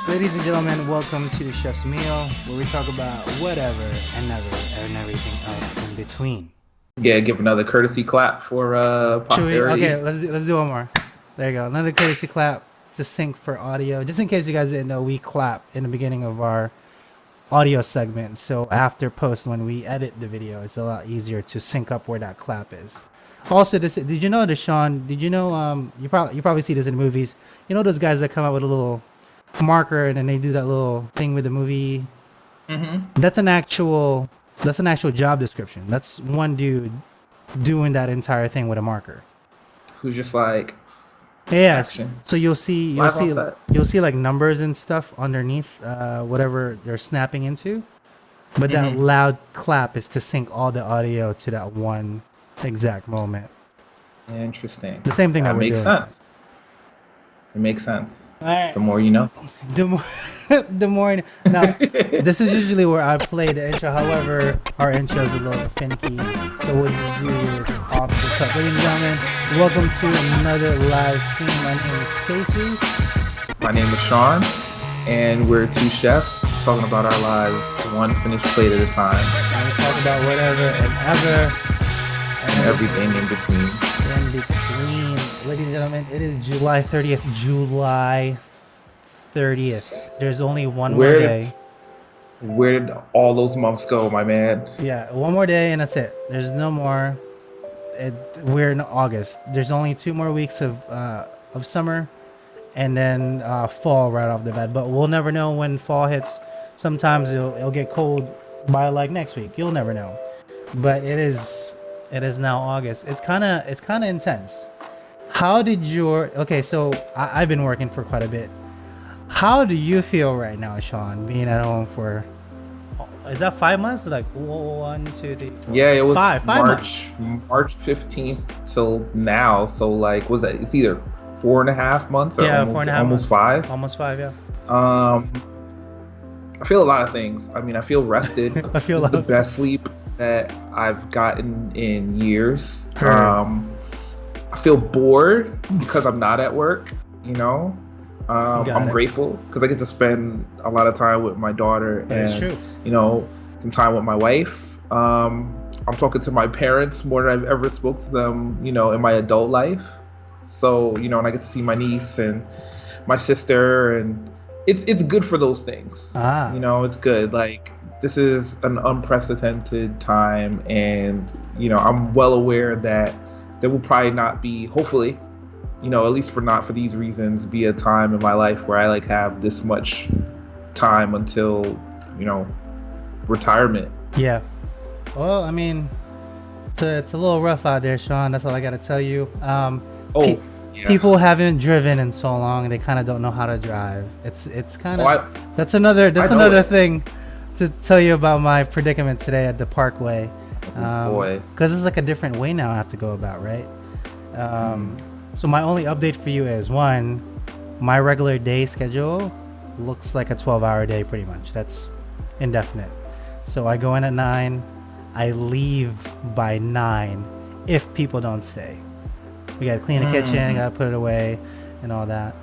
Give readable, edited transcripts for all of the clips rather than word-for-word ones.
Ladies and gentlemen, welcome to the Chef's Meal, where we talk about whatever and never and everything else in between. Yeah, give another courtesy clap for posterity. Okay, let's do one more. There you go. Another courtesy clap to sync for audio. Just in case you guys didn't know, we clap in the beginning of our audio segment. So after post, when we edit the video, it's a lot easier to sync up where that clap is. Also, did you know, Deshaun? Did you know? You probably see this in movies. You know those guys that come out with a little marker and then they do that little thing with the movie. That's an actual job description. That's one dude doing that entire thing with a marker. Who's just like, yes. action. So you'll see like numbers and stuff underneath whatever they're snapping into, but that loud clap is to sync all the audio to that one exact moment. Interesting. The same thing that we're makes doing. sense. It makes sense. All right. The more you know. The more. Now, this is usually where I play the intro. However, our intro is a little finicky. So what you do is off the cut. Ladies and gentlemen, welcome to another live stream. My name is Casey. My name is Sean, and we're two chefs talking about our lives, one finished plate at a time. And we talk about whatever and ever. And everything in between. In between. Ladies and gentlemen, it is July 30th. July 30th. There's only one more day. Where did all those months go, my man? Yeah, one more day and that's it. There's no more. We're in August. There's only 2 more weeks of summer, and then fall right off the bat. But we'll never know when fall hits. Sometimes it'll get cold by like next week. You'll never know. But it is now August. It's kind of intense. How did so I've been working for quite a bit. How do you feel right now, Sean, being at home for, is that 5 months? Like 1, 2, 3, 4. Yeah, it was five months. March 15th till now. So like, was that? It's either 4.5 months or almost 5. Almost 5, yeah. I feel a lot of things. I mean, I feel rested. I feel the best sleep that I've gotten in years. I feel bored because I'm not at work, you know. I'm grateful because I get to spend a lot of time with my daughter and, you know, some time with my wife. I'm talking to my parents more than I've ever spoke to them, you know, in my adult life. So, you know, and I get to see my niece and my sister, and it's good for those things. You know, it's good. Like, this is an unprecedented time, and, you know, I'm well aware that there will probably not be, hopefully, you know, at least not for these reasons, be a time in my life where I like have this much time until, you know, retirement. Yeah. Well, I mean, it's a little rough out there, Sean. That's all I got to tell you. People haven't driven in so long, and they kind of don't know how to drive. It's kind of that's another thing to tell you about my predicament today at the Parkway. Because it's like a different way now I have to go about, right? So my only update for you is, one, my regular day schedule looks like a 12-hour day pretty much. That's indefinite. So I go in at 9, I leave by 9 if people don't stay. We gotta clean the kitchen, gotta put it away and all that.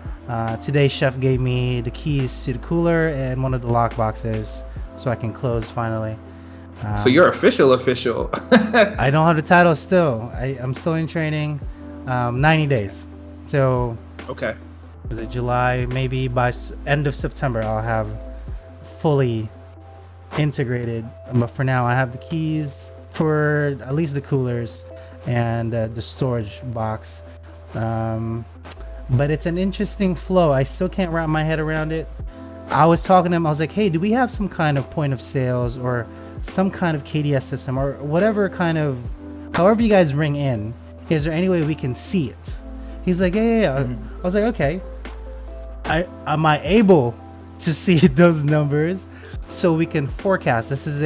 Today chef gave me the keys to the cooler and one of the lock boxes so I can close finally. So you're official. I don't have the title still. I'm still in training. 90 days. So okay. Was it July? Maybe by end of September I'll have fully integrated. But for now I have the keys for at least the coolers and the storage box. But it's an interesting flow. I still can't wrap my head around it. I was talking to him. I was like, hey, do we have some kind of point of sales or some kind of KDS system or whatever kind of, however you guys ring in, is there any way we can see it? He's like, yeah. I was like, okay. Am I able to see those numbers so we can forecast? This is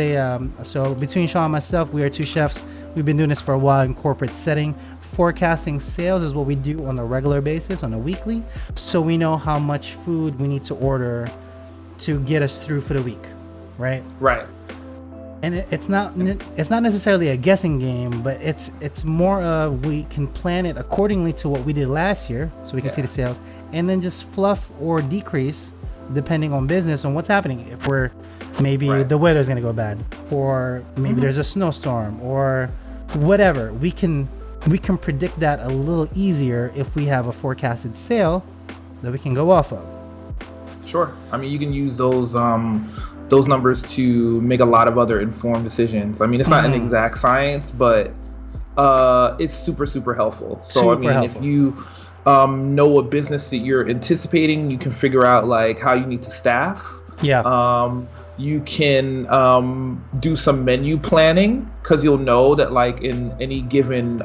so between Sean and myself, we are two chefs. We've been doing this for a while in corporate setting. Forecasting sales is what we do on a regular basis, on a weekly, so we know how much food we need to order to get us through for the week, right? Right. And it's not necessarily a guessing game, but it's more of we can plan it accordingly to what we did last year, so we can see the sales, and then just fluff or decrease depending on business on what's happening. If we're maybe the weather's gonna go bad, or maybe there's a snowstorm, or whatever, we can predict that a little easier if we have a forecasted sale that we can go off of. Sure. I mean, you can use those numbers to make a lot of other informed decisions. I mean, it's not an exact science, but it's super, super helpful. So, if you know a business that you're anticipating, you can figure out like how you need to staff. Yeah. You can do some menu planning, because you'll know that like in any given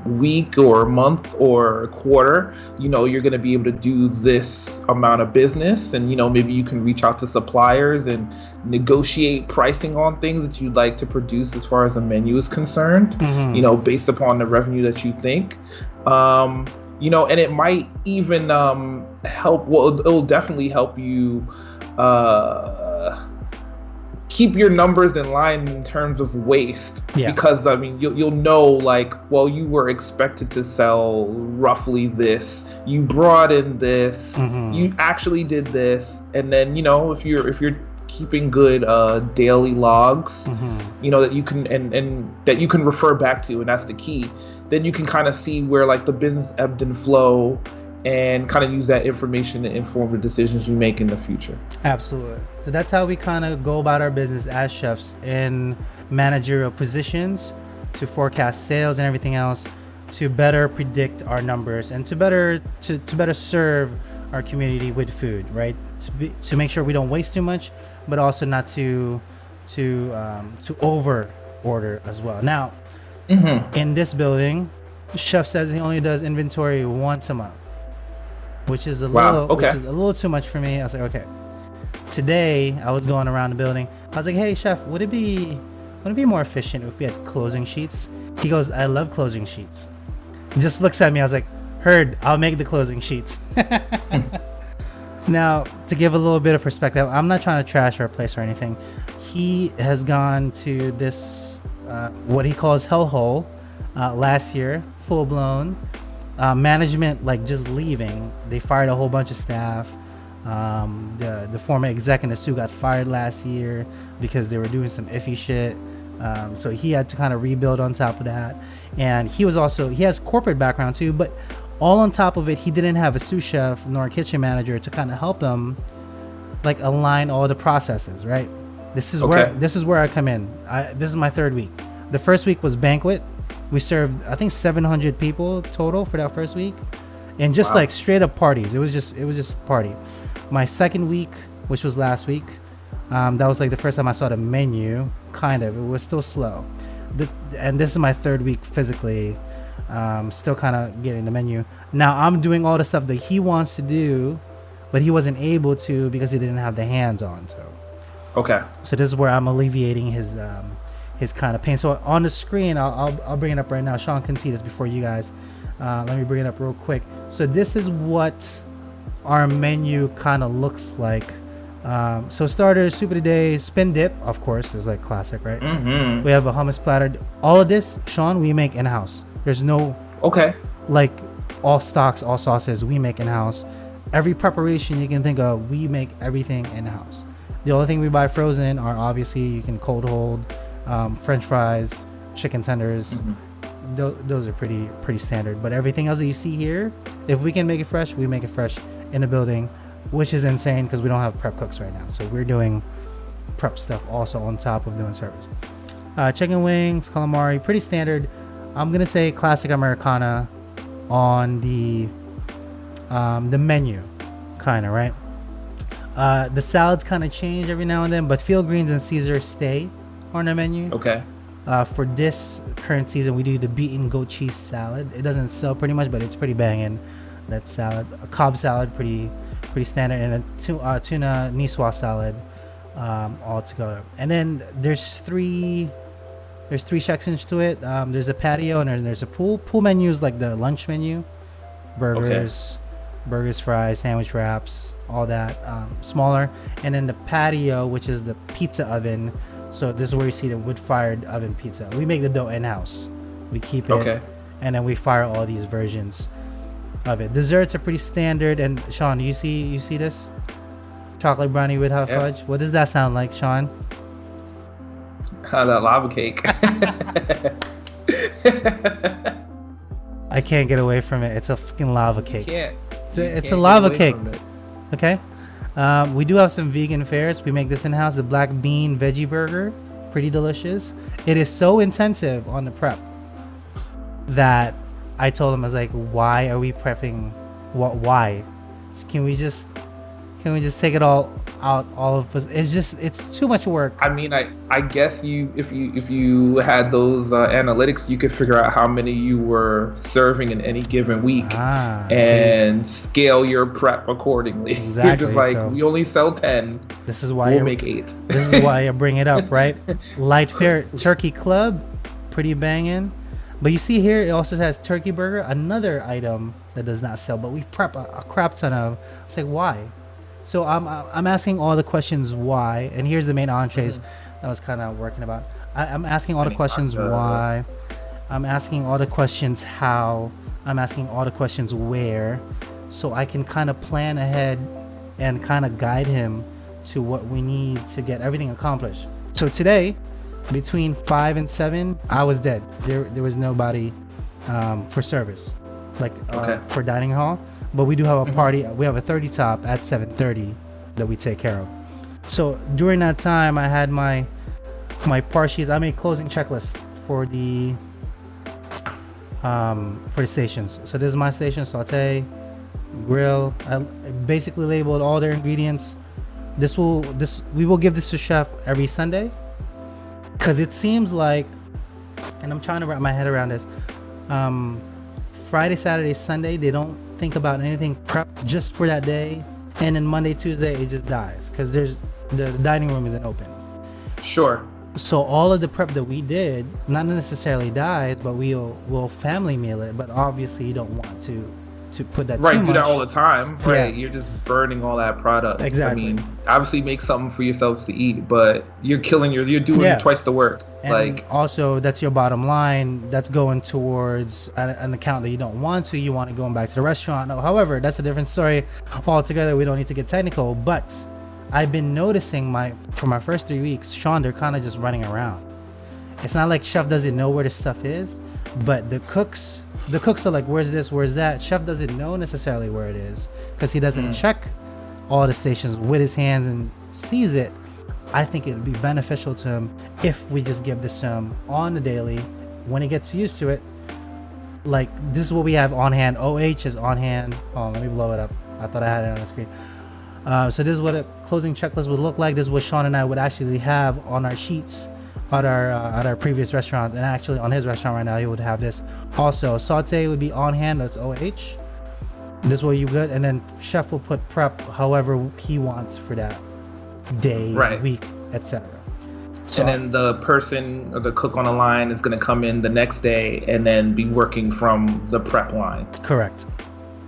week or month or quarter, you're going to be able to do this amount of business, and maybe you can reach out to suppliers and negotiate pricing on things that you'd like to produce as far as the menu is concerned, based upon the revenue that you think. And it might even help. Well, it'll definitely help you keep your numbers in line in terms of waste, because you'll know like, well, you were expected to sell roughly this, you brought in this, you actually did this, and then if you're keeping good daily logs, that you can and that you can refer back to, and that's the key, then you can kind of see where like the business ebbed and flow, and kind of use that information to inform the decisions you make in the future. Absolutely. So that's how we kind of go about our business as chefs in managerial positions, to forecast sales and everything else, to better predict our numbers, and to better serve our community with food, right? To make sure we don't waste too much, but also not to over order as well. Now, in this building, chef says he only does inventory once a month, which is a little too much for me. I was like, okay. Today I was going around the building. I was like, hey chef, would it be more efficient if we had closing sheets? He goes, I love closing sheets. He just looks at me. I was like, heard, I'll make the closing sheets. Now, to give a little bit of perspective, I'm not trying to trash our place or anything. He has gone to this what he calls hellhole last year, full blown. Management like just leaving. They fired a whole bunch of staff. The former exec and the sous got fired last year because they were doing some iffy shit. So he had to kind of rebuild on top of that. And he has corporate background too, but all on top of it, he didn't have a sous chef nor a kitchen manager to kind of help him like align all the processes, right? This is where I come in. This is my third week. The first week was banquet. We served, I think, 700 people total for that first week, and just like straight up parties. It was just party. My second week, which was last week, that was like the first time I saw the menu. Kind of, it was still slow. And this is my third week physically, still kind of getting the menu. Now I'm doing all the stuff that he wants to do, but he wasn't able to because he didn't have the hands on to. Okay. So this is where I'm alleviating his kind of pain. So on the screen, I'll bring it up right now. Sean can see this before you guys. Let me bring it up real quick. So this is what our menu kind of looks like. So starters, soup of the day, spin dip, of course, is like classic, right? We have a hummus platter. All of this, Sean, we make in-house. There's no like all stocks, all sauces, we make in-house. Every preparation you can think of, we make everything in-house. The only thing we buy frozen are obviously you can cold hold, French fries, chicken tenders. Those are pretty standard. But everything else that you see here, if we can make it fresh, we make it fresh in the building, which is insane because we don't have prep cooks right now. So we're doing prep stuff also on top of doing service. Chicken wings, calamari, pretty standard. I'm gonna say classic Americana on the menu, kind of, right? The salads kind of change every now and then, but field greens and Caesar stay on the menu. Okay. For this current season, we do the beaten goat cheese salad. It doesn't sell pretty much, but it's pretty banging. That salad, a Cobb salad, pretty standard, and a tuna niçoise salad, all together. And then there's three sections to it. There's a patio and then there's a pool. Pool menu is like the lunch menu, burgers, fries, sandwich wraps, all that, smaller. And then the patio, which is the pizza oven. So this is where you see the wood-fired oven pizza. We make the dough in-house. We keep it, and then we fire all these versions of it. Desserts are pretty standard. And Sean, you see this? chocolate brownie with hot Yeah. fudge. What does that sound like, Sean? That lava cake. I can't get away from it. It's a fucking lava cake. It's a can't lava get away cake. from it. Okay. We do have some vegan fares. We make this in house. The black bean veggie burger, pretty delicious. It is so intensive on the prep that I told him, I was like, why are we prepping? Why? Can we just take it all out, all of us? It's too much work. I mean, I guess if you had those analytics, you could figure out how many you were serving in any given week and scale your prep accordingly. Exactly. You're just like, so, we only sell 10. This is why we'll make 8. This is why I bring it up, right? Light fare turkey club, pretty banging. But you see here, it also has turkey burger, another item that does not sell, but we prep a crap ton of. It's like, why? So I'm asking all the questions why, and here's the main entrees I was kind of working about. I'm asking all the questions why. I'm asking all the questions how. I'm asking all the questions where, so I can kind of plan ahead and kind of guide him to what we need to get everything accomplished. So today, between 5 and 7, I was dead. There was nobody for service, like for dining hall. But we do have a party. We have a 30 top at 7:30 that we take care of. So during that time, I had my par sheets. I made closing checklist for the stations. So this is my station: saute, grill. I basically labeled all their ingredients. We will give this to chef every Sunday, because it seems like, and I'm trying to wrap my head around this. Friday, Saturday, Sunday, they don't think about anything prep just for that day, and then Monday, Tuesday, it just dies because the dining room isn't open. Sure. So all of the prep that we did not necessarily dies, but we'll family meal it. But obviously, you don't want to put that right. Too do much. That all the time. Right. Yeah. You're just burning all that product. Exactly. I mean, obviously make something for yourselves to eat, but you're doing twice the work. And also, that's your bottom line. That's going towards an account that you don't want to. You want to go back to the restaurant. No, however, that's a different story altogether. We don't need to get technical. But I've been noticing for my first 3 weeks, Sean, they're kind of just running around. It's not like chef doesn't know where the stuff is, but the cooks are like, where's this, where's that? Chef doesn't know necessarily where it is because he doesn't check all the stations with his hands and sees it. I think it would be beneficial to him if we just give this to him on the daily. When he gets used to it, like, this is what we have on hand. OH is on hand. Oh, let me blow it up. I thought I had it on the screen. So this is what a closing checklist would look like. This is what Sean and I would actually have on our sheets at our previous restaurants, and actually on his restaurant right now he would have this also. Saute would be on hand. That's OH. This is what you good, and then chef will put prep however he wants for that day, week, etc. So, and then the person or the cook on the line is going to come in the next day and then be working from the prep line. Correct.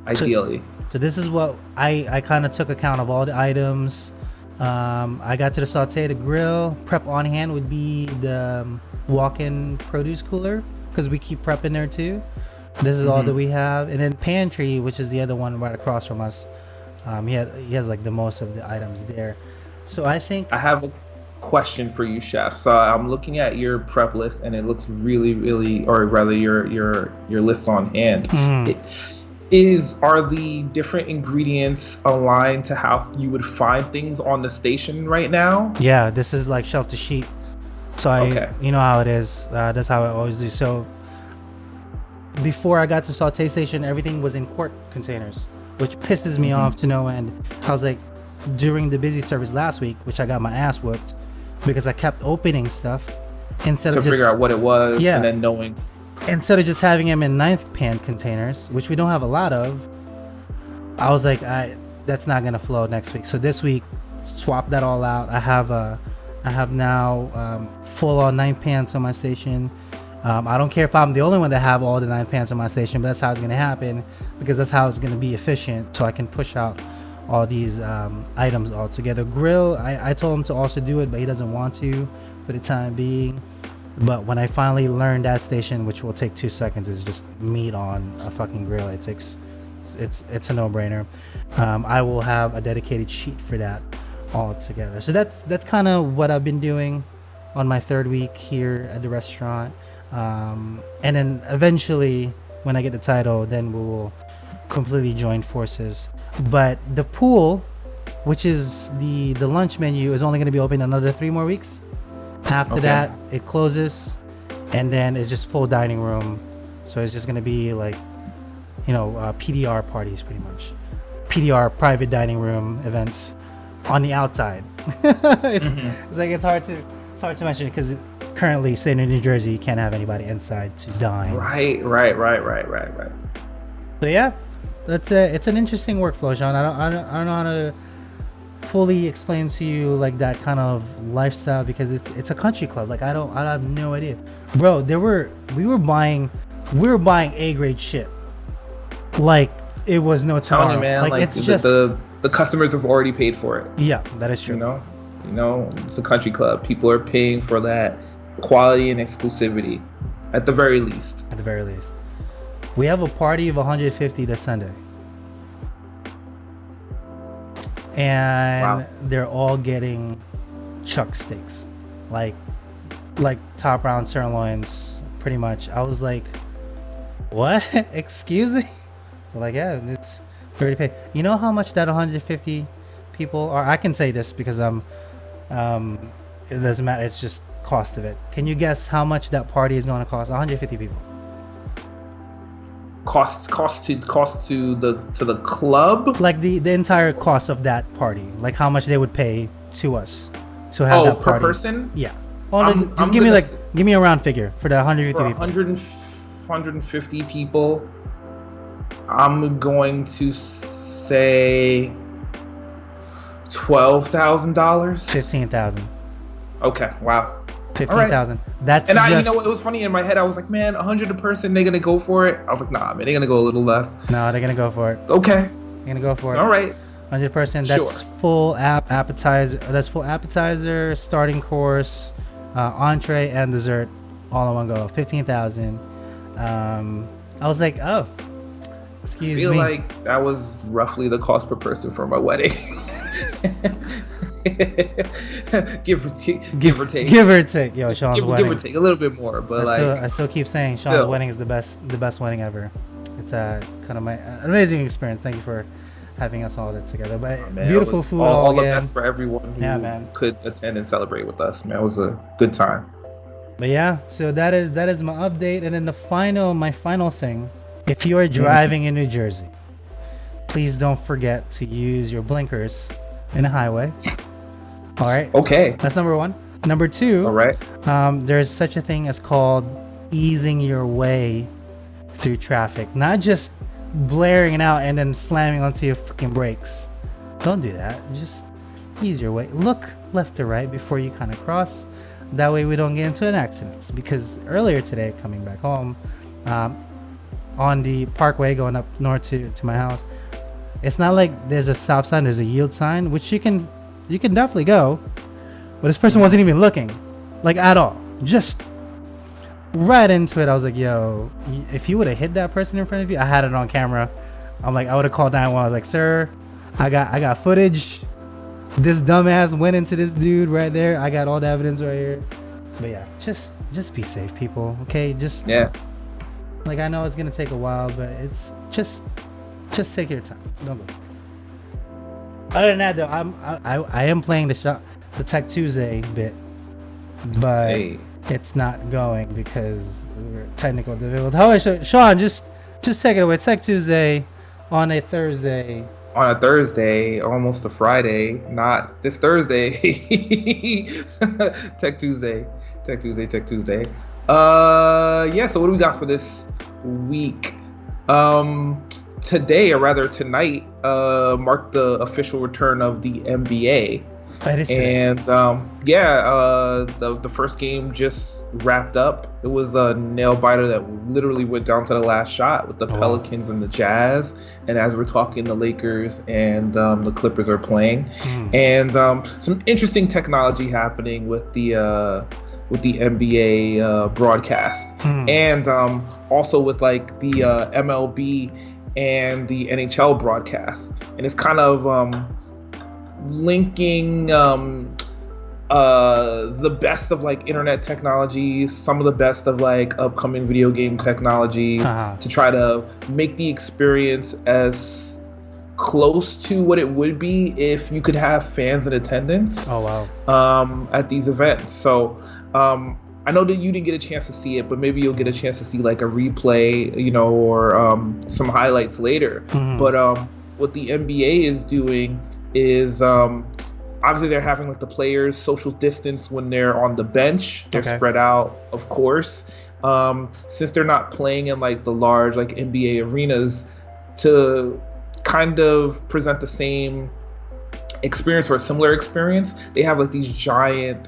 Ideally. So this is what I kind of took account of all the items. I got to the saute, the grill. Prep on hand would be the walk-in produce cooler because we keep prep in there too. This is all that we have. And then pantry, which is the other one right across from us. He has like the most of the items there. So I think I have a question for you, chef. So I'm looking at your prep list and it looks really, really, or rather your list on hand. Are the different ingredients aligned to how you would find things on the station right now? Yeah, this is like shelf to sheet. So you know how it is. That's how I always do. So before I got to saute station, everything was in quart containers, which pisses me off to no end. I was like, during the busy service last week, which I got my ass whooped because I kept opening stuff instead of just figure out what it was and then knowing. Instead of just having them in 9th pan containers, which we don't have a lot of, I was like, that's not gonna flow next week. So this week, swap that all out. I have now full on 9th pans on my station. I don't care if I'm the only one that have all the 9th pans on my station, but that's how it's gonna happen because that's how it's gonna be efficient. So I can push out all these items all together. Grill, I told him to also do it, but he doesn't want to for the time being. But when I finally learned that station, which will take 2 seconds, is just meat on a fucking grill. It's a no-brainer. I will have a dedicated sheet for that. all together. So that's kind of what I've been doing on my third week here at the restaurant. And then eventually, when I get the title, then we will completely join forces. But the pool, which is the lunch menu, is only going to be open another 3 more weeks. After that, it closes, and then it's just full dining room. So it's just going to be like, PDR parties, pretty much. PDR, private dining room events on the outside. It's like it's hard to mention because currently, staying in New Jersey, you can't have anybody inside to dine. Right. So yeah, it's an interesting workflow, Sean. I don't know how to fully explain to you like that kind of lifestyle because it's a country club. Like I have no idea, bro. We were buying A grade shit, like it was no tomorrow. Telling you, man, like it's just the customers have already paid for it. Yeah, that is true. You know, it's a country club. People are paying for that quality and exclusivity, at the very least. At the very least, we have a party of 150 this Sunday. And they're all getting chuck steaks, like top round sirloins, pretty much. I was like, what? Excuse me? They're like, yeah, it's already paid. You know how much that 150 people are? I can say this because it doesn't matter. It's just cost of it. Can you guess how much that party is going to cost? 150 people. Cost to the club, like the entire cost of that party, like how much they would pay to us to have that party per person. Yeah, just give me a round figure for the 150 people. 150 people, I'm going to say $12,000. $15,000. Okay, wow. 15,000. That's and just... you know what? It was funny in my head. I was like, man, 100 a person. They're gonna go for it. I was like, nah, man, they're gonna go a little less. No, they're gonna go for it. Okay, they're gonna go for it. All right. 100%. That's full appetizer. That's full appetizer, starting course, entree, and dessert, all in one go. 15,000. I was like, oh, excuse me. I feel like that was roughly the cost per person for my wedding. give or take. Yo, Sean's wedding. Give or take a little bit more, but I still keep saying Sean's wedding is the best wedding ever. It's kind of an amazing experience. Thank you for having us all together. But beautiful food. All the best for everyone who could attend and celebrate with us. Man, it was a good time. But yeah, so that is my update, and then my final thing. If you are driving in New Jersey, please don't forget to use your blinkers in the highway. All right. Okay. That's number 1. Number 2. All right. There's such a thing as called easing your way through traffic, not just blaring it out and then slamming onto your freaking brakes. Don't do that. Just ease your way. Look left or right before you kind of cross. That way we don't get into an accident. Because earlier today, coming back home, on the parkway going up north to my house, it's not like there's a stop sign, there's a yield sign, which you can definitely go, but this person wasn't even looking, like at all, just right into it. I was like, yo, if you would have hit that person in front of you, I had it on camera. I'm like, I would have called 911. I was like, sir, I got footage. This dumbass went into this dude right there. I got all the evidence right here. But yeah, just be safe, people. Okay, like I know it's gonna take a while, but it's just take your time. Don't go crazy. Other than that, though, I am playing the Tech Tuesday bit, but it's not going because we're technical difficulties. However, Sean, just take it away. Tech Tuesday on a Thursday. On a Thursday, almost a Friday, not this Thursday. Tech Tuesday. Yeah. So what do we got for this week? Today, or rather tonight, marked the official return of the NBA. And the first game just wrapped up. It was a nail biter that literally went down to the last shot with the Pelicans and the Jazz. And as we're talking, the Lakers and the Clippers are playing. And some interesting technology happening with the NBA broadcast, and also with like the MLB and the NHL broadcast. And it's kind of linking the best of like internet technologies, some of the best of like upcoming video game technologies, to try to make the experience as close to what it would be if you could have fans in attendance. Oh wow. At these events. So I know that you didn't get a chance to see it, but maybe you'll get a chance to see like a replay, you know, or some highlights later. But what the NBA is doing is obviously they're having like the players social distance when they're on the bench. They're spread out, of course. Since they're not playing in like the large like NBA arenas, to kind of present the same experience or a similar experience, they have like these giant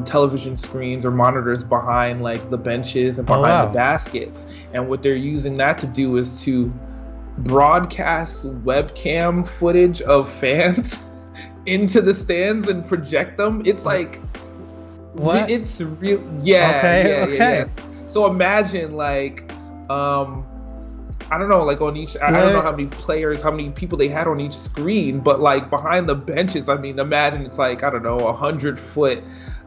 television screens or monitors behind like the benches and behind the baskets. And what they're using that to do is to broadcast webcam footage of fans into the stands and project them. It's like, what? It's real. Yeah. So imagine like, I don't know, like on each, I don't know how many players, how many people they had on each screen, but like behind the benches, I mean, imagine it's like, I don't know, 100-foot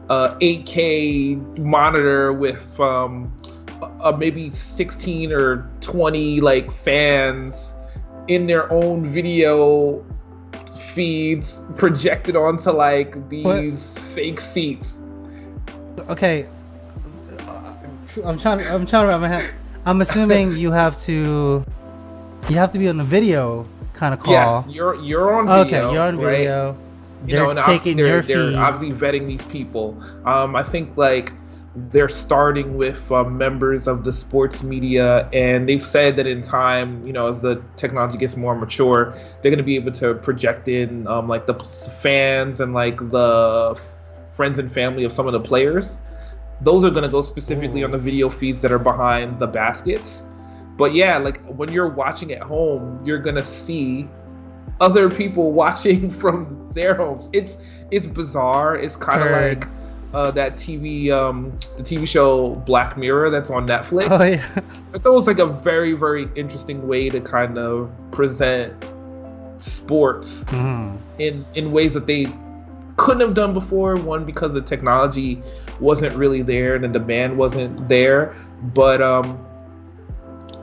8K monitor with maybe 16 or 20 like fans in their own video feeds projected onto like these fake seats. Okay, I'm trying to wrap my head. I'm assuming you have to be on the video kind of call. Yes, you're on video. Okay, you're on video. Right? They're taking your feed. They're obviously vetting these people. I think like they're starting with members of the sports media, and they've said that in time, you know, as the technology gets more mature, they're going to be able to project in like the fans and like the friends and family of some of the players. Those are going to go specifically on the video feeds that are behind the baskets. But yeah, like when you're watching at home, you're going to see other people watching from their homes. It's bizarre. It's kind of like that the TV show Black Mirror that's on Netflix. Oh yeah. I thought it was like a very, very interesting way to kind of present sports in ways that they couldn't have done before. One, because the technology wasn't really there and the demand wasn't there. But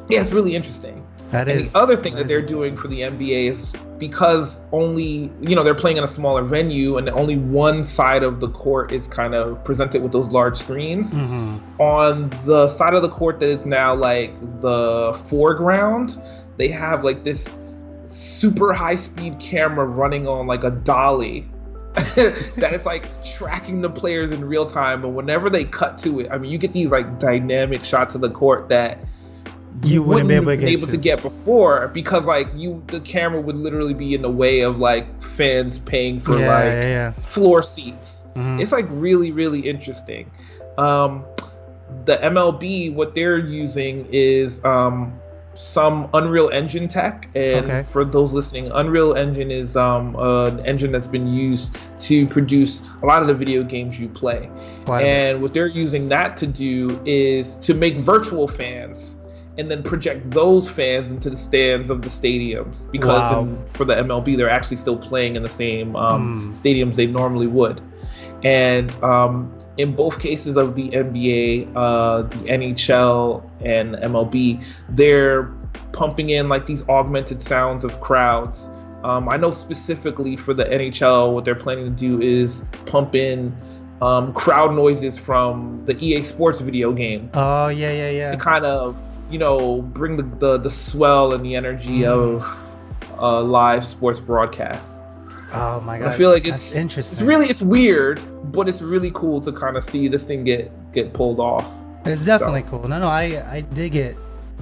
yeah, it's really interesting. The other thing that they're doing for the NBA is, because only, you know, they're playing in a smaller venue and only one side of the court is kind of presented with those large screens. On the side of the court that is now like the foreground, they have like this super high speed camera running on like a dolly that is like tracking the players in real time. And whenever they cut to it, I mean, you get these like dynamic shots of the court that you wouldn't be able to get before, because like the camera would literally be in the way of like fans paying for floor seats. It's like really, really interesting. The MLB, what they're using is some Unreal Engine tech, and for those listening, Unreal Engine is an engine that's been used to produce a lot of the video games you play. And what they're using that to do is to make virtual fans and then project those fans into the stands of the stadiums, because for the MLB they're actually still playing in the same stadiums they normally would. And in both cases of the NBA, the NHL, and MLB, they're pumping in like these augmented sounds of crowds. I know specifically for the NHL, what they're planning to do is pump in crowd noises from the EA Sports video game. Oh yeah. To kind of, you know, bring the swell and the energy of live sports broadcasts. Oh my god! I feel like it's interesting. It's weird, but it's really cool to kind of see this thing get pulled off. It's definitely cool. No, I dig it.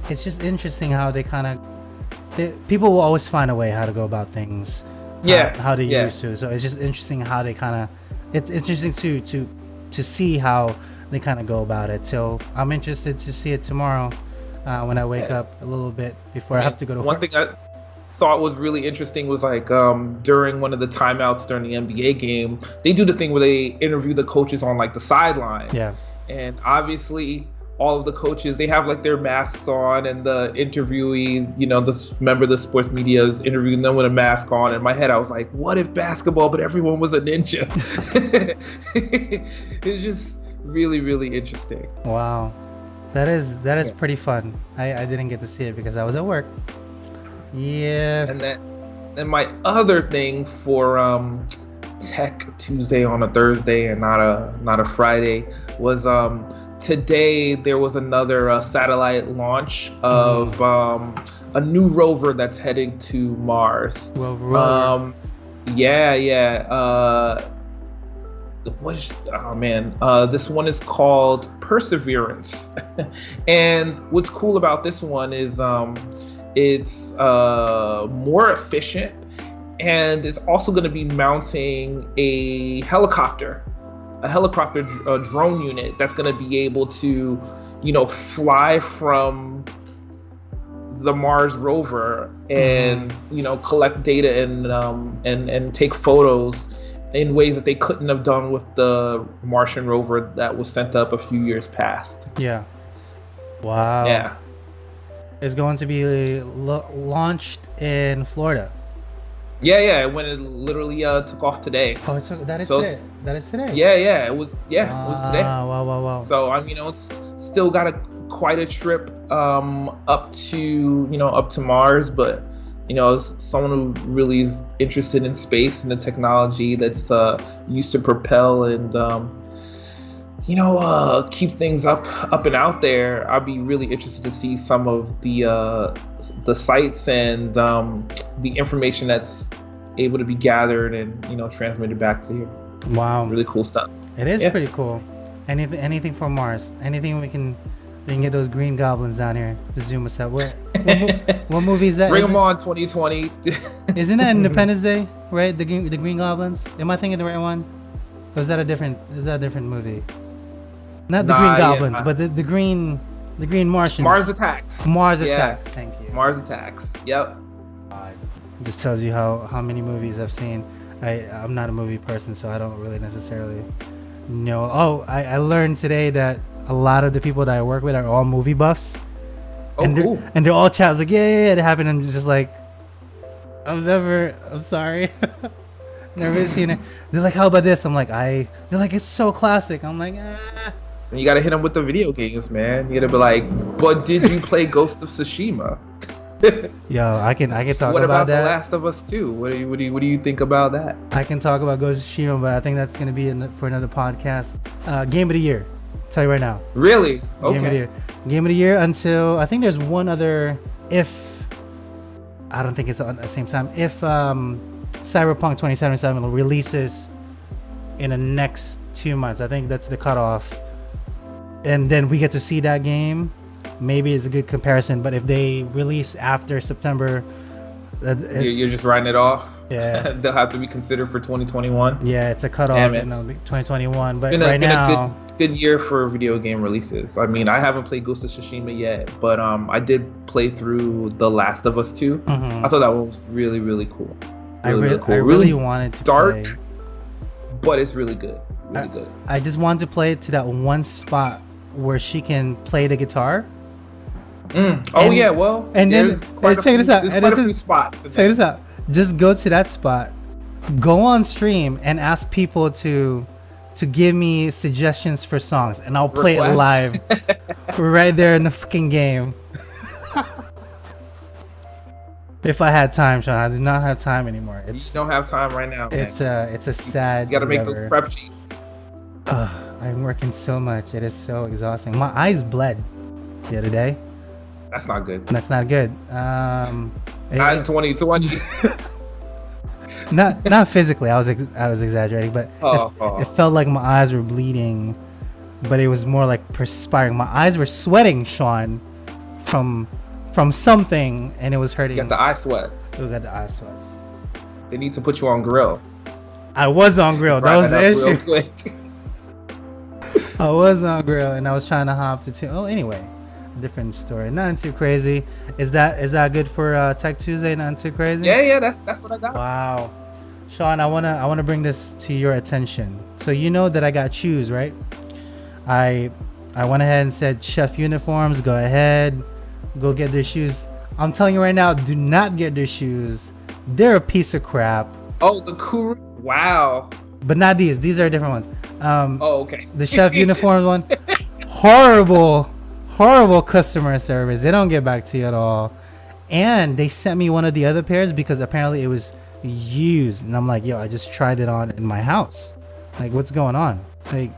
It's just interesting how they kind of people will always find a way how to go about things. How they used to. So it's just interesting how they kind of. It's interesting to see how they kind of go about it. So I'm interested to see it tomorrow when I wake up a little bit before I have to go to work. One thing I thought was really interesting was like during one of the timeouts during the NBA game, they do the thing where they interview the coaches on like the sideline. And obviously all of the coaches, they have like their masks on, and the interviewee, this member of the sports media is interviewing them with a mask on. In my head, I was like, what if basketball, but everyone was a ninja? It's just really, really interesting. Wow. That is pretty fun. I didn't get to see it because I was at work. Yeah. And my other thing for Tech Tuesday on a Thursday and not a Friday was today there was another satellite launch of a new rover that's heading to Mars. Rover. This one is called Perseverance. And what's cool about this one is it's more efficient, and it's also going to be mounting a helicopter drone unit that's going to be able to fly from the Mars rover and collect data and take photos in ways that they couldn't have done with the Martian rover that was sent up a few years past. Yeah. Wow. Yeah. It's going to be launched in Florida. Yeah, when it literally took off today. Oh, that is today. That is today. Yeah, it was today. Wow. So it's still got quite a trip up to Mars, but as someone who really is interested in space and the technology that's used to propel and keep things up and out there, I'd be really interested to see some of the sites and the information that's able to be gathered and transmitted back to you. Wow, really cool stuff. It is pretty cool. Anything from Mars, anything we can get those green goblins down here to zoom us out. What movie is that? Bring them on 2020. Isn't that Independence Day, right? The Green Goblins. Am I thinking the right one? Or is that a different movie? Not the Green Goblins, but the green Martians. Mars Attacks. Mars Attacks. Thank you. Mars Attacks. Yep. It just tells you how many movies I've seen. I'm not a movie person, so I don't really necessarily know. Oh, I learned today that a lot of the people that I work with are all movie buffs. Oh, cool. And they're all chats like, yeah, it happened. I'm just like, I'm sorry. Never seen it. They're like, how about this? I'm like, they're like, it's so classic. I'm like, ah. And you gotta hit them with the video games, man. You gotta be like, but did you play Ghost of Tsushima? Yo, I can talk what about that. The Last of Us 2? What do you think about that? I can talk about Ghost of Tsushima, but I think that's gonna be for another podcast. Game of the year. Tell you right now. Really? Okay. Game of the year until I think there's one other. If I don't think it's at the same time. If Cyberpunk 2077 releases in the next 2 months, I think that's the cutoff, and then we get to see that game. Maybe it's a good comparison, but if they release after September, you're just writing it off. Yeah, they'll have to be considered for 2021. Yeah, it's a cutoff in 2021. But right now, been a good year for video game releases. I mean, I haven't played Ghost of Tsushima yet, but I did play through The Last of Us 2. Mm-hmm. I thought that one was really, really cool. I really wanted to dark, play. But it's really good. Really good. I just wanted to play it to that one spot where she can play the guitar. And check this out. There's quite a few spots. Check this out. Just go to that spot, go on stream, and ask people to give me suggestions for songs, and I'll play it live right there in the fucking game. If I had time, Sean, I do not have time anymore. You don't have time right now. Man. It's a sad. You gotta make those prep sheets. I'm working so much. It is so exhausting. My eyes bled the other day. That's not good. That's not good. Not in 2020. not physically. I was exaggerating, but it felt like my eyes were bleeding, but it was more like perspiring. My eyes were sweating, Sean, from something, and it was hurting. You got the eye sweats. You got the eye sweats. They need to put you on grill. I was on grill. That was the issue. Real quick. I was on grill, and I was trying to hop to two. Oh, anyway. Different story. Nothing too crazy. Is that good for Tech Tuesday? Nothing too crazy. Yeah. That's what I got. Wow, Sean, I wanna bring this to your attention. So you know that I got shoes, right? I I went ahead and said, chef uniforms, go ahead, go get their shoes. I'm telling you right now, do not get their shoes. They're a piece of crap. Oh, the KURU. Wow. But not these. These are different ones. Okay. The chef uniform one, horrible customer service. They don't get back to you at all. And they sent me one of the other pairs because apparently it was used. And I'm like, yo, I just tried it on in my house. Like, what's going on? Like,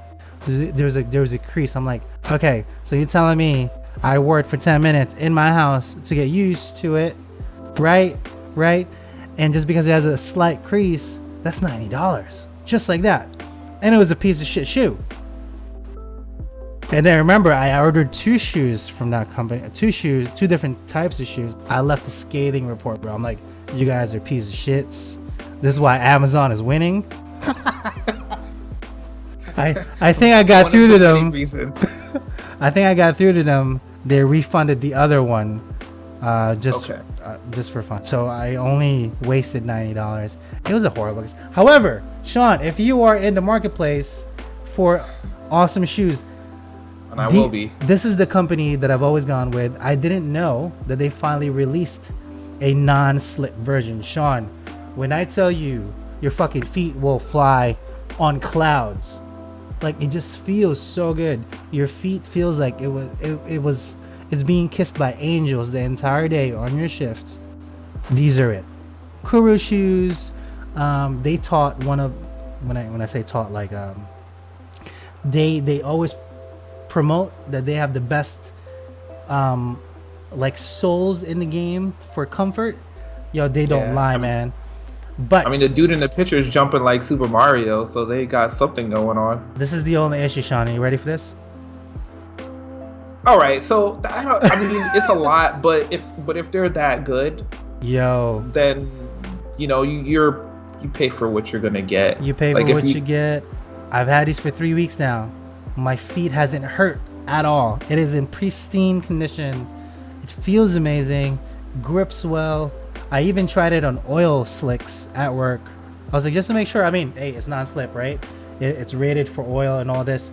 there was a crease. I'm like, okay, so you're telling me I worked for 10 minutes in my house to get used to it, right? And just because it has a slight crease, that's $90, just like that. And it was a piece of shit shoe. And then remember, I ordered 2 shoes from that company, 2 different types of shoes. I left a scathing report, bro. I'm like, you guys are piece of shits. This is why Amazon is winning. I think I got through to them. I think I got through to them. They refunded the other one, just for fun. So I only wasted $90. It was a horrible. However, Sean, if you are in the marketplace for awesome shoes, and I will be. This is the company that I've always gone with. I didn't know that they finally released a non-slip version. Sean, when I tell you your fucking feet will fly on clouds, like it just feels so good. Your feet feels like it's being kissed by angels the entire day on your shift. These are it. KURU shoes. They taught one of when I say taught, like they always promote that they have the best like soles in the game for comfort. Yo, they don't lie, man. But I mean, the dude in the picture is jumping like Super Mario, so they got something going on. This is the only issue, Sean. Are you ready for this? All right, so I mean, it's a lot, but if they're that good, yo, then you know you pay for what you're gonna get. You pay for what you get. I've had these for 3 weeks now. My feet hasn't hurt at all. It is in pristine condition. It feels amazing, grips well. I even tried it on oil slicks at work. I was like, just to make sure. I mean, hey, it's non-slip, right? It's rated for oil and all this.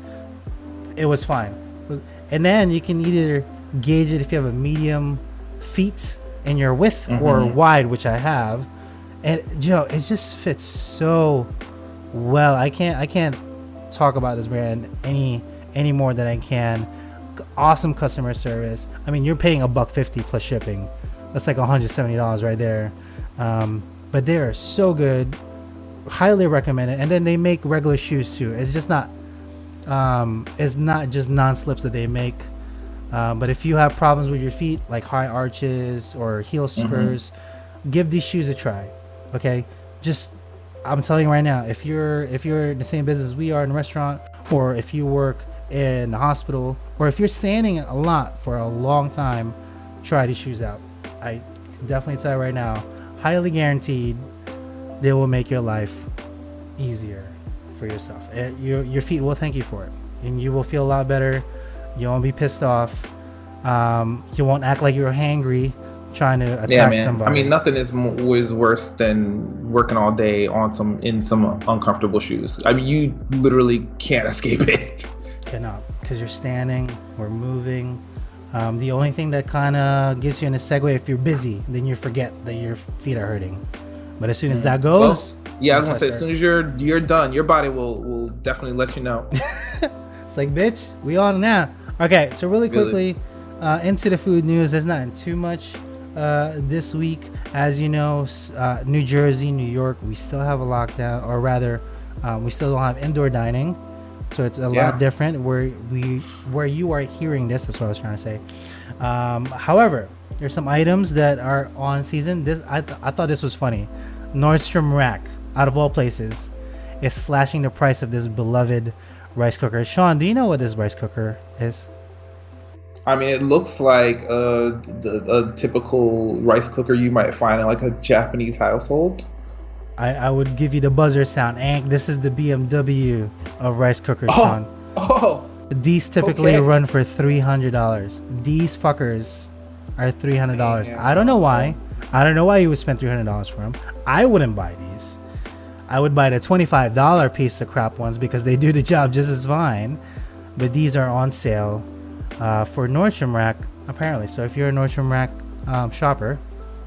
It was fine. And then you can either gauge it if you have a medium feet in your width or wide, which I have. And Joe, it just fits so well. I can't talk about this brand any more than I can. Awesome customer service. I mean, you're paying $150 plus shipping. That's like $170 right there. But they are so good. Highly recommend it. And then they make regular shoes too. It's just not it's not just non-slips that they make. But if you have problems with your feet, like high arches or heel spurs, give these shoes a try. Okay, just I'm telling you right now, if you're in the same business we are in a restaurant, or if you work in the hospital, or if you're standing a lot for a long time, try these shoes out. I can definitely tell you right now, highly guaranteed, they will make your life easier for yourself. Your feet will thank you for it, and you will feel a lot better. You won't be pissed off. You won't act like you're hangry trying to attack somebody. I mean, nothing is worse than working all day in some uncomfortable shoes. I mean, you literally can't escape it. Cannot, because you're standing or moving. The only thing that kind of gives you in a segue, if you're busy, then you forget that your feet are hurting. But as soon as that goes, I was gonna say, as soon as you're done, your body will definitely let you know. It's like, bitch, we on now. Okay, so really quickly, into the food news. There's not too much this week. As you know, New Jersey, New York, we still have a lockdown, or rather, we still don't have indoor dining. So it's a lot different where you are hearing this. That's what I was trying to say. However, there's some items that are on season. I thought this was funny. Nordstrom Rack, out of all places, is slashing the price of this beloved rice cooker. Sean, do you know what this rice cooker is? I mean, it looks like a typical rice cooker you might find in like a Japanese household. I would give you the buzzer sound. And this is the BMW of rice cookers, Sean. These typically run for $300. These fuckers are $300. Damn. I don't know why. I don't know why you would spend $300 for them. I wouldn't buy these. I would buy the $25 piece of crap ones because they do the job just as fine. but these are on sale for Nordstrom Rack apparently. So if you're a Nordstrom Rack shopper,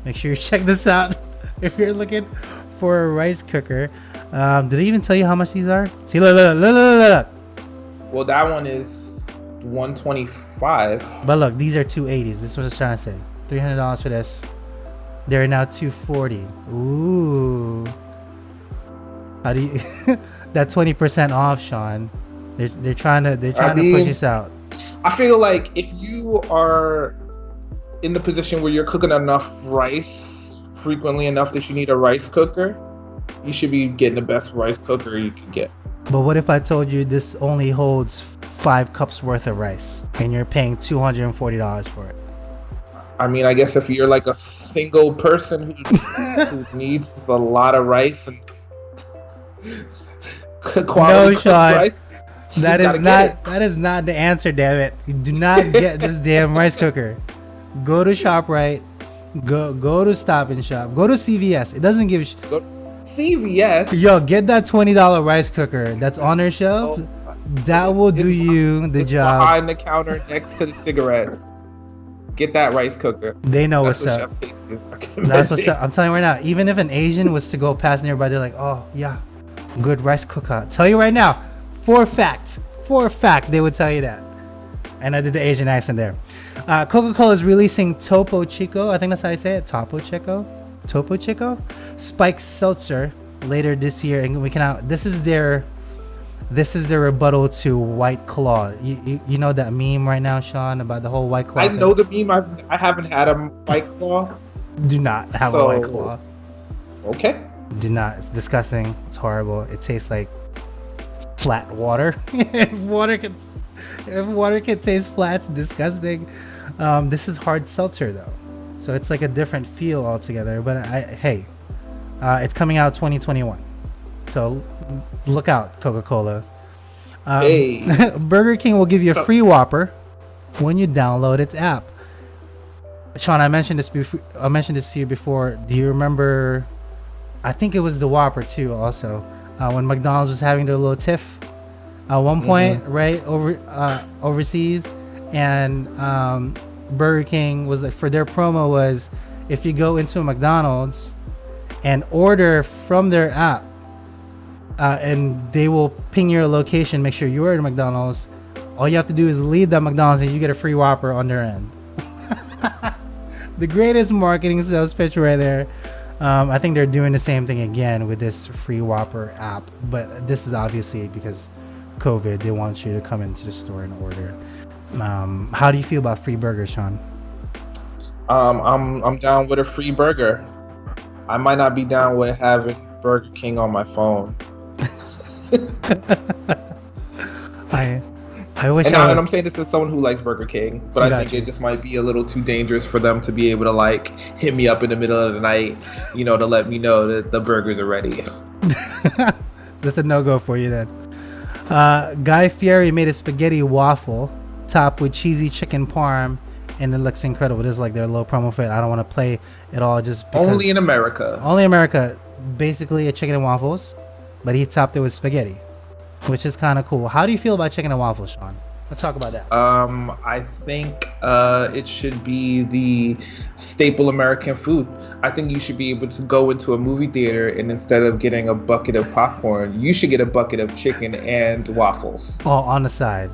make sure you check this out. If you're looking for a rice cooker, did I even tell you how much these are? See, look. Well, that one is $125. But look, these are $280s. This is what I was trying to say. $300 for this. They're now $240. Ooh. How do you? That 20% off, Sean. They're trying to push us out. I feel like if you are in the position where you're cooking enough rice frequently enough that you need a rice cooker, you should be getting the best rice cooker you can get. But what if I told you this only holds 5 cups worth of rice and you're paying $240 for it? I mean, I guess if you're like a single person who needs a lot of rice and quality Sean, rice, that is not the answer, damn it. You do not get this damn rice cooker. Go to ShopRite, go to Stop and Shop, go to CVS. It doesn't give go to CVS. Yo, get that $20 rice cooker that's on their shelf. That will do you the job. Behind the counter next to the cigarettes. Get that rice cooker. They know what's up. That's what's up. I'm telling you right now, even if an Asian was to go past nearby, they're like, oh, yeah, good rice cooker. I'll tell you right now, for a fact, they would tell you that. And I did the Asian accent there. Coca-Cola is releasing Topo Chico. I think that's how you say it. Topo Chico? Spiked Seltzer later this year. And this is their rebuttal to White Claw. You know that meme right now, Sean, about the whole White Claw I thing? know the meme. I haven't had a White Claw. Do not have a White Claw. Okay. Do not. It's disgusting. It's horrible. It tastes like flat water. If water can taste flat, it's disgusting. This is hard seltzer though, so it's like a different feel altogether. But it's coming out 2021. So look out, Coca-Cola. Burger King will give you a free Whopper when you download its app. Sean, I mentioned this to you before. Do you remember? I think it was the Whopper too. Also, when McDonald's was having their little tiff at one point, right overseas, and Burger King was like, for their promo was, if you go into a McDonald's and order from their app, and they will ping your location, make sure you're at McDonald's. All you have to do is leave that McDonald's and you get a free Whopper on their end. The greatest marketing sales pitch right there. I think they're doing the same thing again with this free Whopper app, but this is obviously because COVID. They want you to come into the store and order. How do you feel about free burgers, Sean? I'm down with a free burger. I might not be down with having Burger King on my phone. I wish. And I'm saying this as someone who likes Burger King, but I think it just might be a little too dangerous for them to be able to like hit me up in the middle of the night, to let me know that the burgers are ready. That's a no-go for you then. Guy Fieri made a spaghetti waffle topped with cheesy chicken parm, and it looks incredible. This is like their little promo fit. I don't want to play it all just because. Only in America. Only America. Basically a chicken and waffles, but he topped it with spaghetti, which is kind of cool. How do you feel about chicken and waffles, Sean? Let's talk about that. I think it should be the staple American food. I think you should be able to go into a movie theater and instead of getting a bucket of popcorn, you should get a bucket of chicken and waffles. Oh, on the side.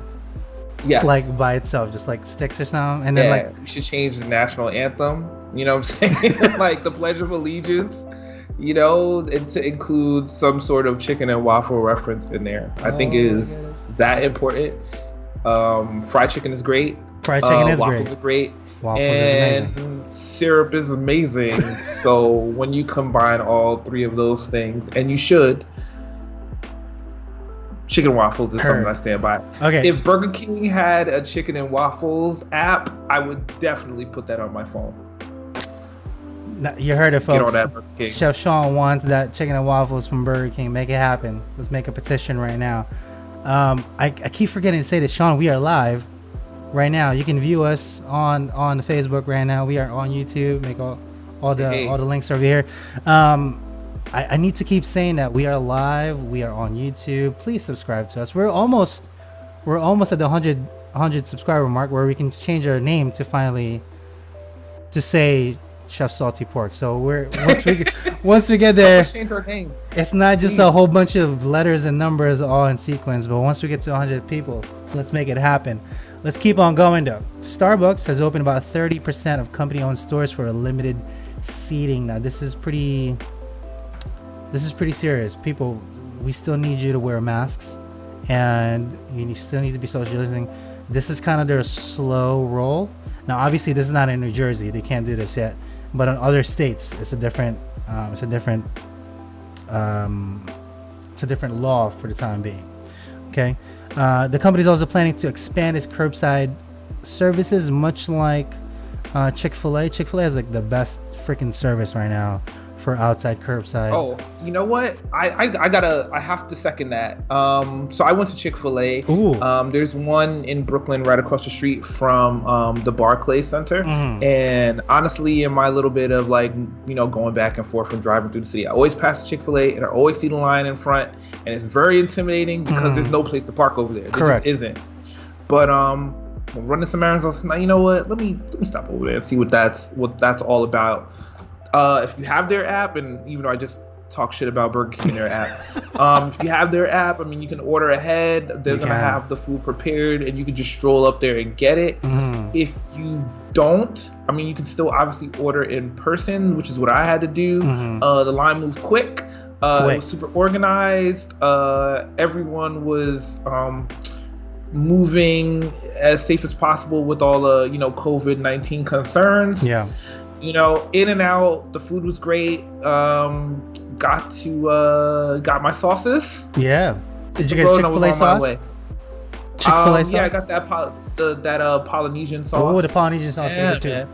Yeah. Like by itself, just like sticks or something. And then we should change the national anthem. You know what I'm saying? Like the Pledge of Allegiance. And to include some sort of chicken and waffle reference in there. I think it is that important. Fried chicken is great. Fried chicken is waffles are great. Waffles is amazing. Syrup is amazing. So when you combine all three of those things, and you should, chicken and waffles is something I stand by. Okay. If Burger King had a chicken and waffles app, I would definitely put that on my phone. You heard it, folks. Get on that Burger King. Chef Sean wants that chicken and waffles from Burger King. Make it happen. Let's make a petition right now. I keep forgetting to say that, Sean, we are live right now. You can view us on Facebook right now. We are on YouTube. Make all the links over here. I need to keep saying that we are live. We are on YouTube. Please subscribe to us. We're almost we're almost at the 100 subscriber mark where we can change our name to finally to say Chef Salty Pork. So once we get there, change our name. It's not just a whole bunch of letters and numbers all in sequence, but once we get to 100 people, let's make it happen. Let's keep on going though. Starbucks has opened about 30% of company-owned stores for a limited seating. Now this is pretty serious. People, we still need you to wear masks, and you still need to be socializing. This is kind of their slow roll. Now, obviously, this is not in New Jersey. They can't do this yet, but in other states, it's a different law for the time being. Okay, the company is also planning to expand its curbside services, much like Chick-fil-A. Chick-fil-A has like the best freaking service right now for outside curbside. Oh, you know what? I have to second that. So I went to Chick-fil-A. Ooh. There's one in Brooklyn right across the street from the Barclays Center. Mm-hmm. And honestly, in my little bit of like, going back and forth and driving through the city, I always pass the Chick-fil-A and I always see the line in front, and it's very intimidating because there's no place to park over there. Correct. There just isn't. But running some errands, I was like, you know what? Let me stop over there and see what that's all about. If you have their app, and even though I just talk shit about Burger King and their app, if you have their app, I mean, you can order ahead. They're gonna have the food prepared, and you can just stroll up there and get it. If you don't, I mean, you can still obviously order in person, which is what I had to do. The line moved quick. It was super organized. Everyone was moving as safe as possible with all the COVID-19 concerns. Yeah. In and out. The food was great. Got my sauces. Yeah. Did you get Chick-fil-A sauce? Chick-fil-A sauce? Yeah, I got that Polynesian sauce. Oh, the Polynesian sauce too. Man.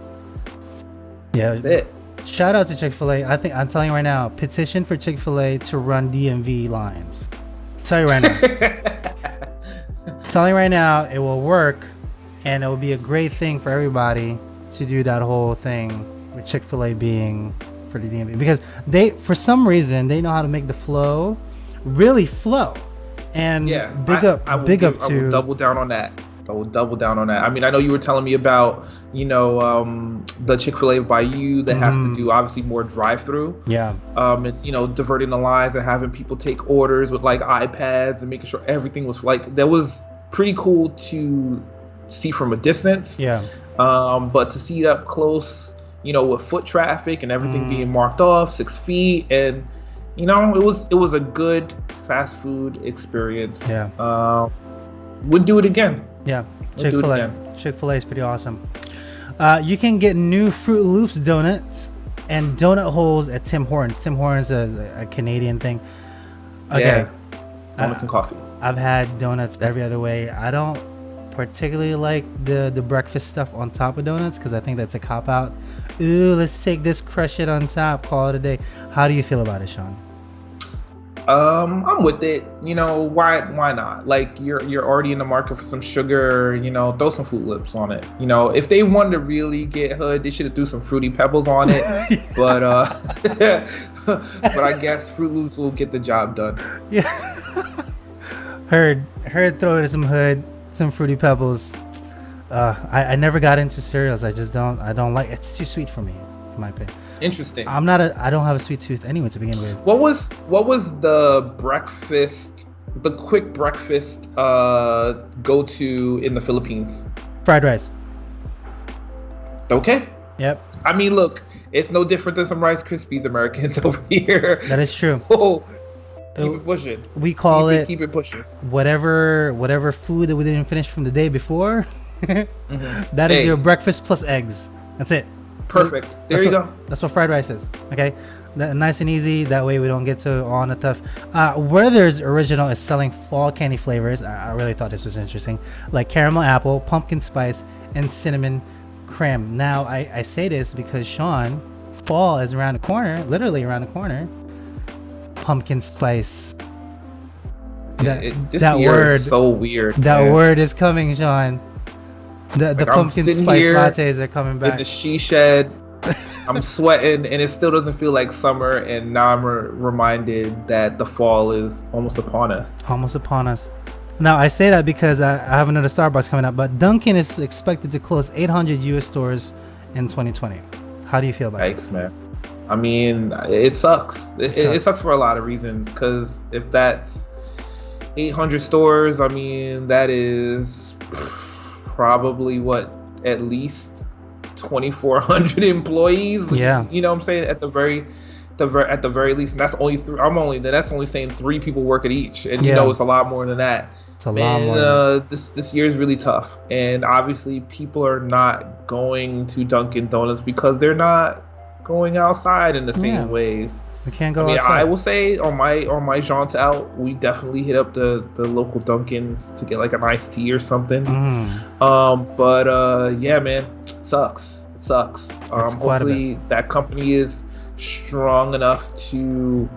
Yeah. That's it. Shout out to Chick-fil-A. I think I'm telling you right now, petition for Chick-fil-A to run DMV lines. Tell you right now. Telling you right now, it will work, and it will be a great thing for everybody to do that whole thing with Chick-fil-A being for the DMV, because for some reason they know how to make the flow really flow. And big up to. I will double down on that. I mean, I know you were telling me about the Chick-fil-A by you that has to do obviously more drive-through. Yeah. And diverting the lines and having people take orders with like iPads and making sure everything was like, that was pretty cool to see from a distance. Yeah. But to see it up close, with foot traffic and everything being marked off 6 feet, and it was a good fast food experience. Yeah. Would do it again. Yeah. Chick-fil-A is pretty awesome. You can get new Fruit Loops donuts and donut holes at Tim Hortons. Tim Hortons is a Canadian thing. Okay. Yeah. Donuts and coffee. I've had donuts every other way. I don't particularly like the breakfast stuff on top of donuts because I think that's a cop out. Ooh, let's take this, crush it on top, call it a day. How do you feel about it, Sean? I'm with it. Why not? Like, you're already in the market for some sugar. Throw some Fruit Loops on it. If they wanted to really get hood, they should have threw some Fruity Pebbles on it. But but I guess Fruit Loops will get the job done. Yeah. Heard throw in some hood, some Fruity Pebbles. I never got into cereals. I don't like, it's too sweet for me, in my opinion. Interesting. I don't have a sweet tooth anyway to begin with. What was the quick breakfast go-to in the Philippines? Fried rice. Okay. Yep. I mean, look, it's no different than some Rice Krispies Americans over here. That is true. Oh, keep it pushing. We call keep it pushing. Whatever food that we didn't finish from the day before. That is your breakfast plus eggs. That's it. Perfect. There you go. That's what fried rice is. Okay, nice and easy. That way we don't get to all the tough. Werther's Original is selling fall candy flavors. I really thought this was interesting, like caramel apple, pumpkin spice, and cinnamon creme. Now I say this because Sean, fall is around the corner, literally around the corner. Pumpkin spice. This year word is so weird. That word is coming, Sean. The pumpkin spice lattes are coming back. In the she shed, I'm sweating, and it still doesn't feel like summer. And now I'm reminded that the fall is almost upon us. Now I say that because I have another Starbucks coming up, but Dunkin' is expected to close 800 U.S. stores in 2020. How do you feel about it? Thanks, man. I mean, it sucks. It sucks for a lot of reasons. Because if that's 800 stores, I mean, that is probably at least 2,400 employees. Yeah. You know what I'm saying? At the very least, and that's only that's only saying 3 people work at each, and it's a lot more than that. It's a lot more. This year is really tough, and obviously people are not going to Dunkin' Donuts because they're not going outside in the same ways. We can't go outside. I will say on my jaunts out, we definitely hit up the local Dunkins to get like an iced tea or something. But yeah, man, it sucks. Hopefully that company is strong enough to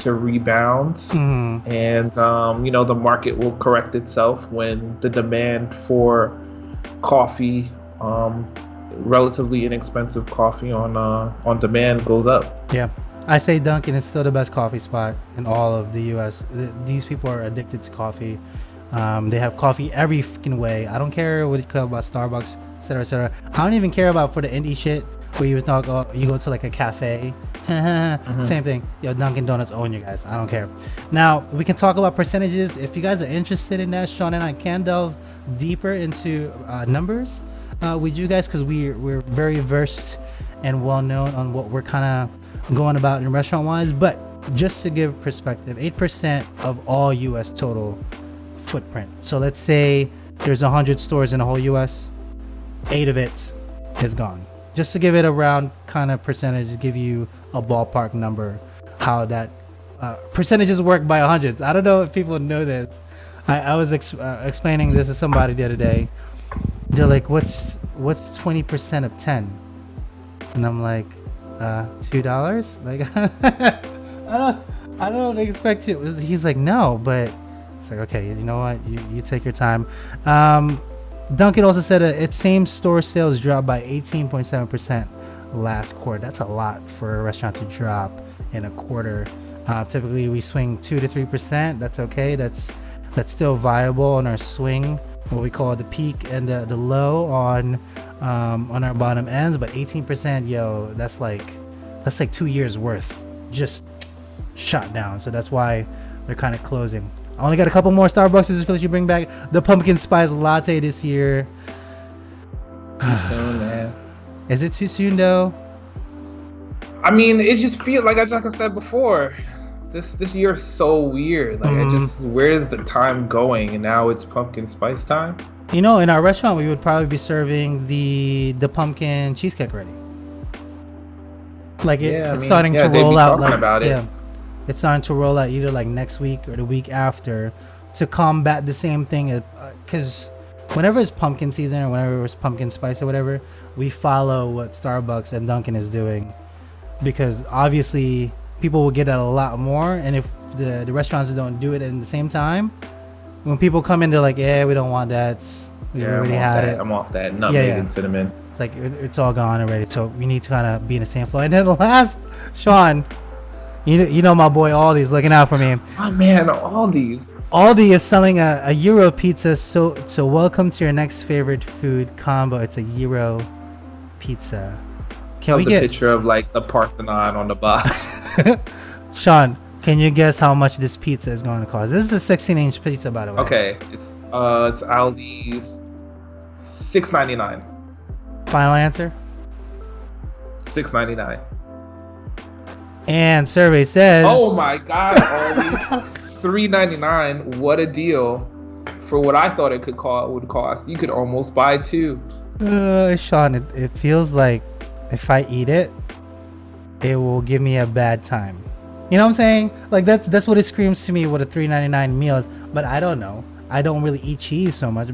rebound, and the market will correct itself when the demand for coffee, relatively inexpensive coffee on demand goes up. Yeah, I say Dunkin' is still the best coffee spot in all of the U.S. These people are addicted to coffee. They have coffee every freaking way. I don't care what you call about Starbucks, etc., etc. I don't even care about for the indie shit where you talk, you go to like a cafe. Same thing. Yo, Dunkin' Donuts own you guys. I don't care. Now we can talk about percentages if you guys are interested in that. Sean and I can delve deeper into numbers with you guys, because we're very versed and well known on what we're kind of going about in restaurant wise. But just to give perspective, 8% of all U.S. total footprint. So let's say there's 100 stores in the whole U.S. 8 of it is gone. Just to give it a round kind of percentage, give you a ballpark number, how that percentages work by hundreds. I don't know if people know this. I was explaining this to somebody the other day. They're like, what's 20% of 10? And I'm like, $2? Like, I don't expect to. He's like, no, but it's like, okay, you know what? You take your time. Dunkin' also said its same store sales dropped by 18.7% last quarter. That's a lot for a restaurant to drop in a quarter. Typically we swing 2 to 3%. That's okay. That's still viable on our swing, what we call the peak and the low on our bottom ends. But 18%, yo, that's like 2 years worth just shot down. So that's why they're kind of closing. I only got a couple more Starbucks to bring back the pumpkin spice latte this year. Too soon, man. Is it too soon though? I mean, it just feels like I said before. This year is so weird. Like where is the time going? And now it's pumpkin spice time. In our restaurant we would probably be serving the pumpkin cheesecake already. Like it's starting to roll out. Like, about it. Yeah. It's starting to roll out either like next week or the week after to combat the same thing. Because whenever it's pumpkin season or whenever it's pumpkin spice or whatever, we follow what Starbucks and Dunkin' is doing. Because obviously people will get it a lot more. And if the restaurants don't do it at the same time, when people come in, they're like, yeah, we don't want that. We already had it. I'm off that. Nutmeg and cinnamon. It's like, it's all gone already. So we need to kind of be in the same flow. And then the last, Sean... You know my boy Aldi's looking out for me. Oh man, Aldi's. Aldi is selling a Euro pizza. So welcome to your next favorite food combo. It's a Euro pizza. Can we get a picture of like the Parthenon on the box? Sean, can you guess how much this pizza is going to cost? This is a 16-inch pizza, by the way. Okay, it's Aldi's $6.99. Final answer? $6.99. And survey says, oh my god, $3.99. What a deal for what I thought it would cost. You could almost buy 2. Sean, it feels like if I eat it, it will give me a bad time. You know what I'm saying? Like that's what it screams to me what a $3.99 meal is. But I don't know. I don't really eat cheese so much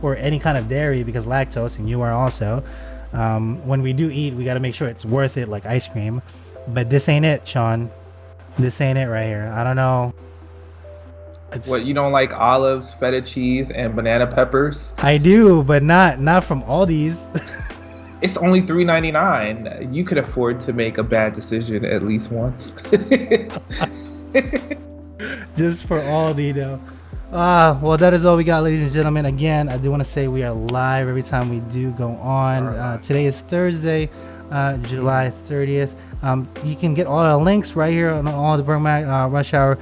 or any kind of dairy because lactose, and you are also. When we do eat, we got to make sure it's worth it, like ice cream. But this ain't it, Sean. This ain't it right here. I don't know. What, you don't like olives, feta cheese, and banana peppers? I do, but not from Aldi's. It's only $3.99. You could afford to make a bad decision at least once. Just for Aldi, though. Well, that is all we got, ladies and gentlemen. Again, I do want to say we are live every time we do go on. Today is Thursday, July 30th. You can get all the links right here on all the Burmac Rush Hour.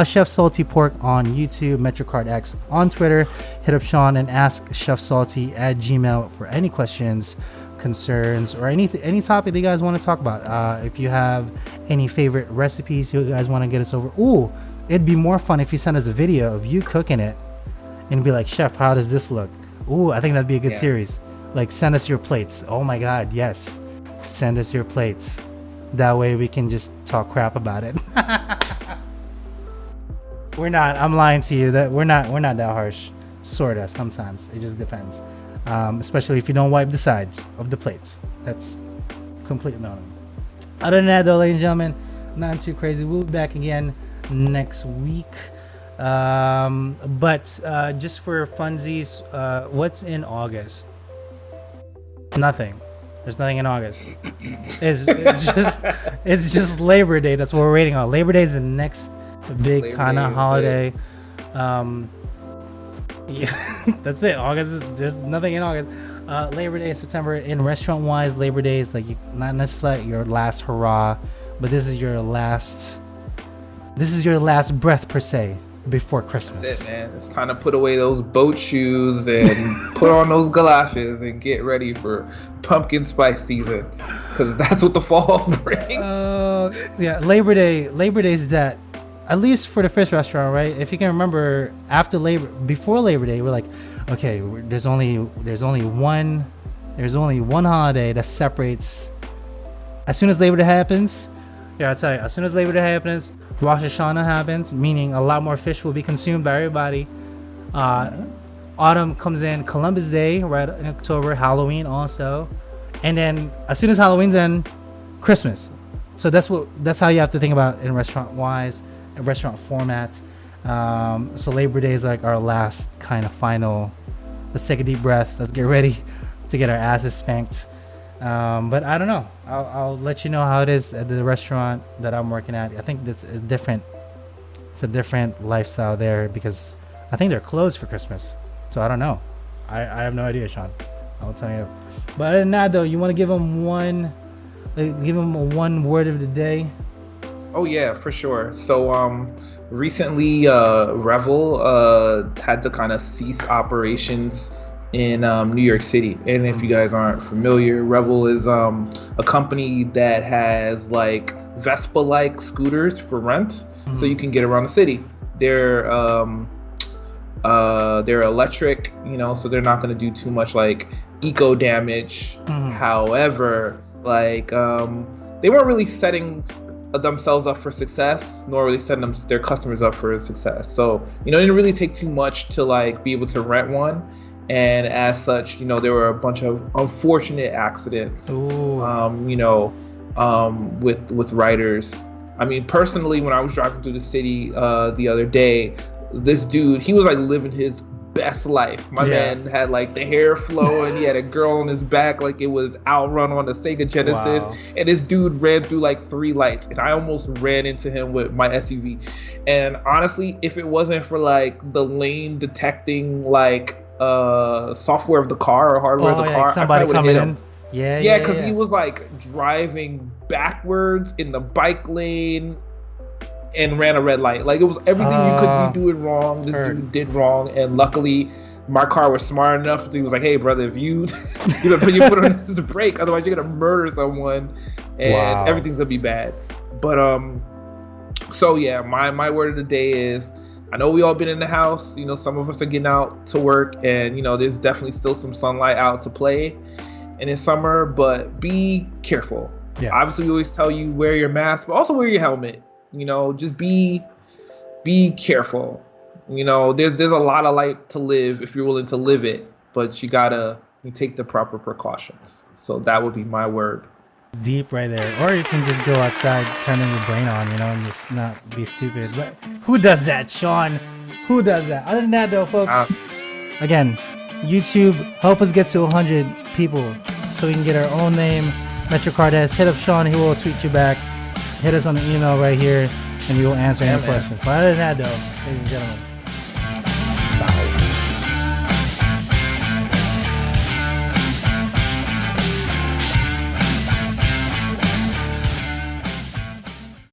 Chef Salty Pork on YouTube, MetroCard X on Twitter. Hit up Sean and AskChefSalty at Gmail for any questions, concerns, or any topic that you guys want to talk about. If you have any favorite recipes you guys want to get us over. Ooh, it'd be more fun if you send us a video of you cooking it and be like, Chef, how does this look? Ooh, I think that'd be a good series. Like, send us your plates. Oh my God, yes. Send us your plates. That way we can just talk crap about it. We're not. I'm lying to you. That we're not that harsh. Sorta. Sometimes it just depends. Especially if you don't wipe the sides of the plates. That's completely no. Other than that, though, ladies and gentlemen, not too crazy. We'll be back again next week. But just for funsies, what's in August? Nothing. There's nothing in August. It's just Labor Day. That's what we're waiting on. Labor Day is the next big kind of holiday. Yeah, that's it. There's nothing in August. Labor Day is September. In restaurant wise, Labor Day is like not necessarily your last hurrah, but this is your last breath per se before Christmas. That's it, man. It's time to put away those boat shoes and put on those galoshes and get ready for pumpkin spice season, because that's what the fall brings. Yeah, Labor Day is that, at least for the fish restaurant, right? If you can remember, before Labor Day, we're like, okay, there's only one holiday that separates. As soon as Labor Day happens, I'll tell you, as soon as Labor Day happens, Rosh Hashanah happens, meaning a lot more fish will be consumed by everybody. Autumn comes in, Columbus Day, right in October, Halloween also, and then as soon as Halloween's in, Christmas. So that's how you have to think about in restaurant format. So Labor Day is like our last kind of final. Let's take a deep breath. Let's get ready to get our asses spanked. But I don't know. I'll let you know how it is at the restaurant that I'm working at. I think it's a different lifestyle there, because I think they're closed for Christmas. So I don't know. I have no idea, Sean. I'll tell you. But other than that, though, you want to give them one word of the day? Oh yeah, for sure. So recently Revel had to kind of cease operations in New York City. And if you guys aren't familiar, Revel is a company that has like Vespa-like scooters for rent, so you can get around the city. They're electric, so they're not going to do too much like eco damage. However, like they weren't really setting themselves up for success, nor really setting their customers up for success. So it didn't really take too much to like be able to rent one. And as such, there were a bunch of unfortunate accidents, with riders. I mean, personally, when I was driving through the city the other day, this dude, he was like living his best life. My man had like the hair flowing. He had a girl on his back like it was Outrun on the Sega Genesis. Wow. And this dude ran through like 3 lights, and I almost ran into him with my SUV. And honestly, if it wasn't for like the lane detecting like software of the car or hardware of the car, somebody coming in. Yeah, because he was like driving backwards in the bike lane and ran a red light. Like, it was everything you could be doing wrong. This dude did wrong, and luckily my car was smart enough. He was like, "Hey, brother, if you you put on this brake, otherwise you're gonna murder someone, and everything's gonna be bad." But so yeah, my word of the day is, I know we all been in the house. Some of us are getting out to work, and there's definitely still some sunlight out to play in the summer, but be careful. Yeah. Obviously, we always tell you wear your mask, but also wear your helmet. Just be careful. There's a lot of life to live if you're willing to live it, but you take the proper precautions. So that would be my word. Deep right there. Or you can just go outside, turning your brain on, and just not be stupid. But who does that, Sean? Who does that? Other than that, though, folks, again, YouTube, help us get to 100 people so we can get our own name. MetroCard S. Hit up Sean. He will tweet you back. Hit us on the email right here, and we will answer any questions. But other than that, though, ladies and gentlemen,